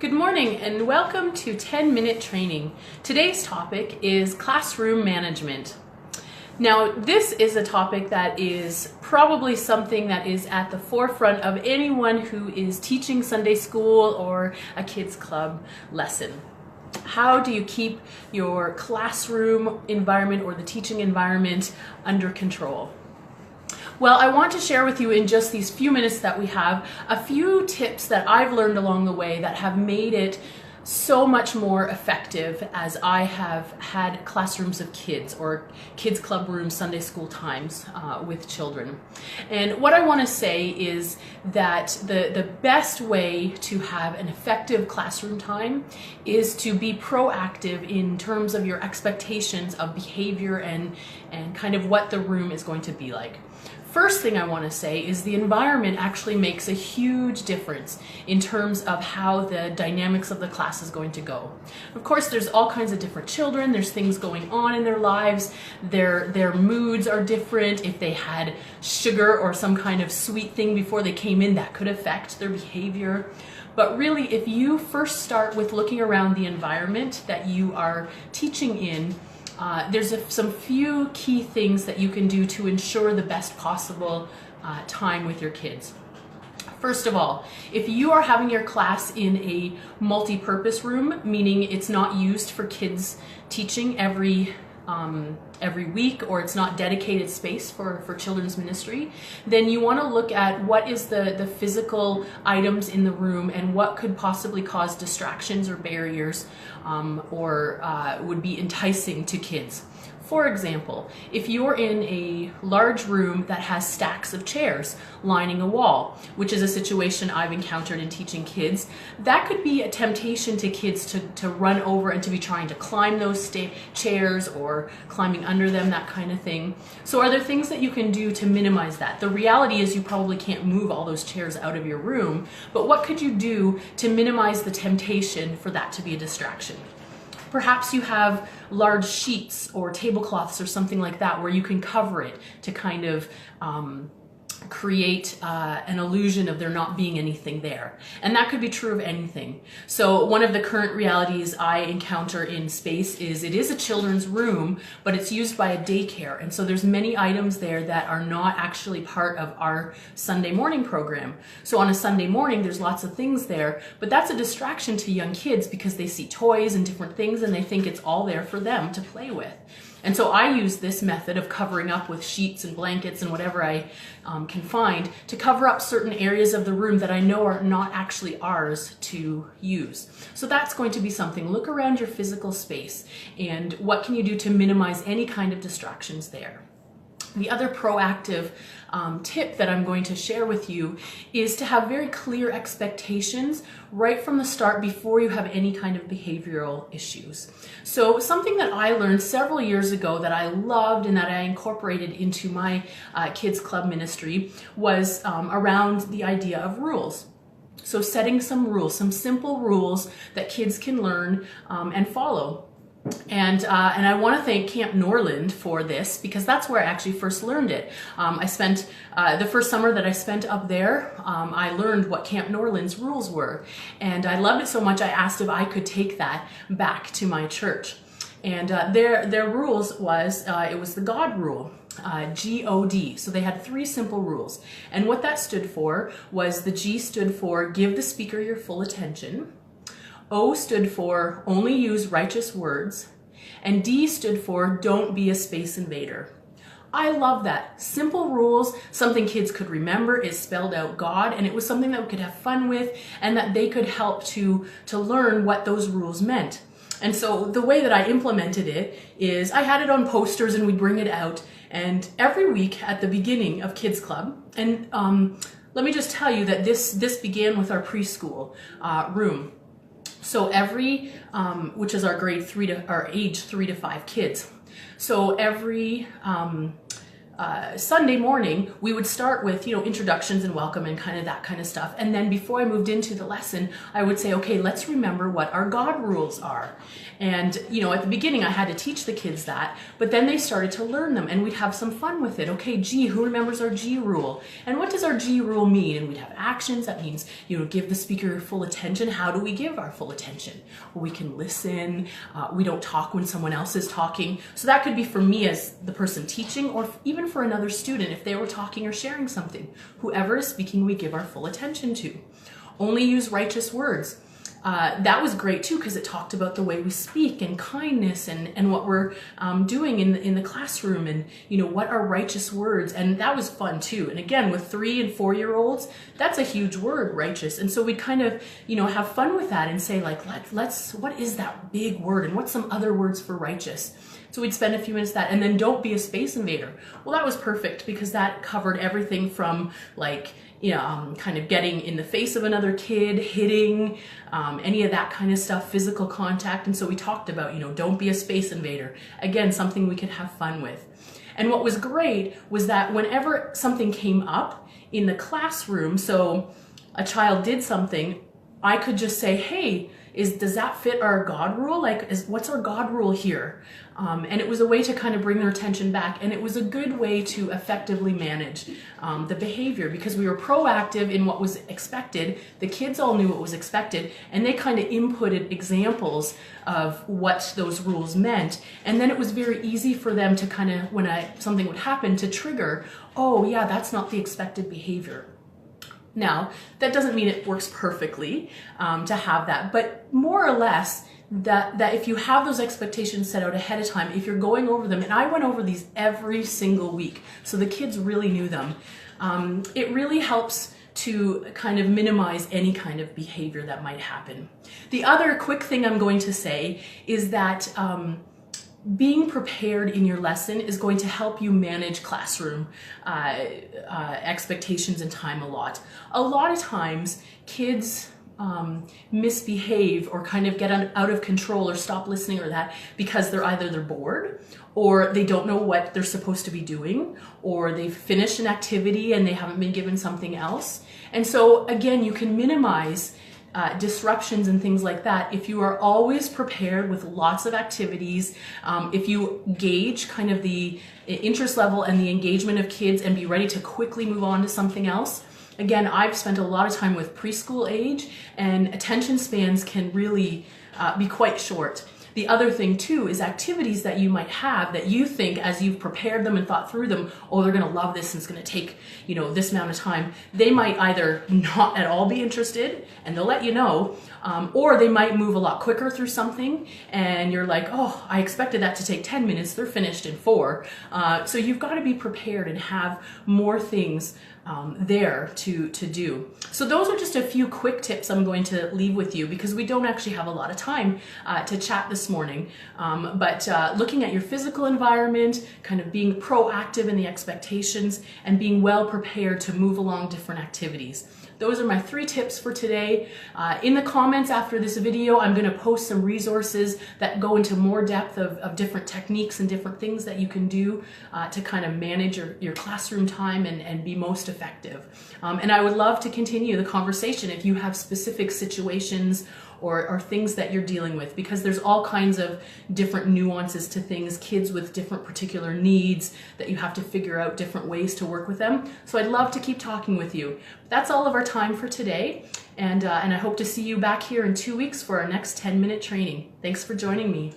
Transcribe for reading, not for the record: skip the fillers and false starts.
Good morning and welcome to 10-Minute Training. Today's topic is classroom management. Now, this is a topic that is probably something that is at the forefront of anyone who is teaching Sunday school or a kids club lesson. How do you keep your classroom environment or the teaching environment under control? Well, I want to share with you in just these few minutes that we have a few tips that I've learned along the way that have made it so much more effective as I have had classrooms of kids or kids club rooms, Sunday school times with children. And what I want to say is that the best way to have an effective classroom time is to be proactive in terms of your expectations of behavior and kind of what the room is going to be like. First thing I want to say is the environment actually makes a huge difference in terms of how the dynamics of the class is going to go. Of course, there's all kinds of different children, there's things going on in their lives, their moods are different. If they had sugar or some kind of sweet thing before they came in, that could affect their behavior. But really, if you first start with looking around the environment that you are teaching in, there's some few key things that you can do to ensure the best possible time with your kids. First of all, if you are having your class in a multi-purpose room, meaning it's not used for kids teaching every week, or it's not dedicated space for children's ministry, then you want to look at what is the physical items in the room and what could possibly cause distractions or barriers or would be enticing to kids. For example, if you're in a large room that has stacks of chairs lining a wall, which is a situation I've encountered in teaching kids, that could be a temptation to kids to run over and to be trying to climb those chairs or climbing under them, that kind of thing. So are there things that you can do to minimize that? The reality is you probably can't move all those chairs out of your room, but what could you do to minimize the temptation for that to be a distraction? Perhaps you have large sheets or tablecloths or something like that where you can cover it to kind of create an illusion of there not being anything there. And that could be true of anything. So one of the current realities I encounter in space is it is a children's room, but it's used by a daycare. And so there's many items there that are not actually part of our Sunday morning program. So on a Sunday morning, there's lots of things there, but that's a distraction to young kids because they see toys and different things and they think it's all there for them to play with. And so I use this method of covering up with sheets and blankets and whatever I can find to cover up certain areas of the room that I know are not actually ours to use. So that's going to be something. Look around your physical space and what can you do to minimize any kind of distractions there. The other proactive tip that I'm going to share with you is to have very clear expectations right from the start before you have any kind of behavioral issues. So something that I learned several years ago that I loved and that I incorporated into my kids club ministry was around the idea of rules. So setting some rules, some simple rules that kids can learn and follow. And I want to thank Camp Norland for this because that's where I actually first learned it. I spent the first summer that I spent up there, I learned what Camp Norland's rules were. And I loved it so much I asked if I could take that back to my church. And their rules was, it was the God rule. G-O-D. So they had 3 simple rules. And what that stood for was the G stood for give the speaker your full attention. O stood for only use righteous words, and D stood for don't be a space invader. I love that. Simple rules, something kids could remember. It spelled out God, and it was something that we could have fun with and that they could help to learn what those rules meant. And so the way that I implemented it is I had it on posters and we'd bring it out, and every week at the beginning of Kids Club, and let me just tell you that this began with our preschool room. So every, which is our age 3 to 5 kids. So every Sunday morning, we would start with, introductions and welcome and kind of that kind of stuff. And then before I moved into the lesson, I would say, okay, let's remember what our God rules are. And, at the beginning, I had to teach the kids that, but then they started to learn them and we'd have some fun with it. Okay, G, who remembers our G rule? And what does our G rule mean? And we'd have actions. That means, give the speaker full attention. How do we give our full attention? Well, we can listen. We don't talk when someone else is talking. So that could be for me as the person teaching, or even for another student if they were talking or sharing something. Whoever is speaking, we give our full attention to. Only use righteous words. That was great too, because it talked about the way we speak and kindness and what we're doing in the classroom, and what are righteous words. And that was fun too. And again, with 3 and 4 year olds, that's a huge word, righteous. And so we kind of have fun with that and say, like, let's what is that big word and what's some other words for righteous. So we'd spend a few minutes that, and then don't be a space invader. Well, that was perfect because that covered everything from kind of getting in the face of another kid, hitting, any of that kind of stuff, physical contact. And so we talked about, don't be a space invader. Again, something we could have fun with. And what was great was that whenever something came up in the classroom, so a child did something, I could just say, hey, does that fit our God rule? What's our God rule here? And it was a way to kind of bring their attention back. And it was a good way to effectively manage the behavior, because we were proactive in what was expected. The kids all knew what was expected, and they kind of inputted examples of what those rules meant. And then it was very easy for them to kind of, when something would happen, to trigger, oh yeah, that's not the expected behavior. Now, that doesn't mean it works perfectly to have that, but more or less that if you have those expectations set out ahead of time, if you're going over them, and I went over these every single week, so the kids really knew them, it really helps to kind of minimize any kind of behavior that might happen. The other quick thing I'm going to say is that being prepared in your lesson is going to help you manage classroom expectations and time a lot. A lot of times kids misbehave or kind of get out of control or stop listening or that because they're bored, or they don't know what they're supposed to be doing, or they've finished an activity and they haven't been given something else. And so again, you can minimize disruptions and things like that if you are always prepared with lots of activities, if you gauge kind of the interest level and the engagement of kids and be ready to quickly move on to something else. Again, I've spent a lot of time with preschool age, and attention spans can really be quite short. The other thing too is activities that you might have that you think, as you've prepared them and thought through them, oh, they're going to love this and it's going to take, this amount of time. They might either not at all be interested and they'll let you know, or they might move a lot quicker through something and you're like, oh, I expected that to take 10 minutes. They're finished in 4. So you've got to be prepared and have more things there to do. So those are just a few quick tips I'm going to leave with you, because we don't actually have a lot of time to chat this morning. But looking at your physical environment, kind of being proactive in the expectations, and being well prepared to move along different activities. Those are my 3 tips for today. In the comments after this video, I'm going to post some resources that go into more depth of different techniques and different things that you can do to kind of manage your classroom time and be most effective. And I would love to continue the conversation if you have specific situations or things that you're dealing with, because there's all kinds of different nuances to things, kids with different particular needs that you have to figure out different ways to work with them. So I'd love to keep talking with you. That's all of our time for today, and I hope to see you back here in 2 weeks for our next 10-minute training. Thanks for joining me.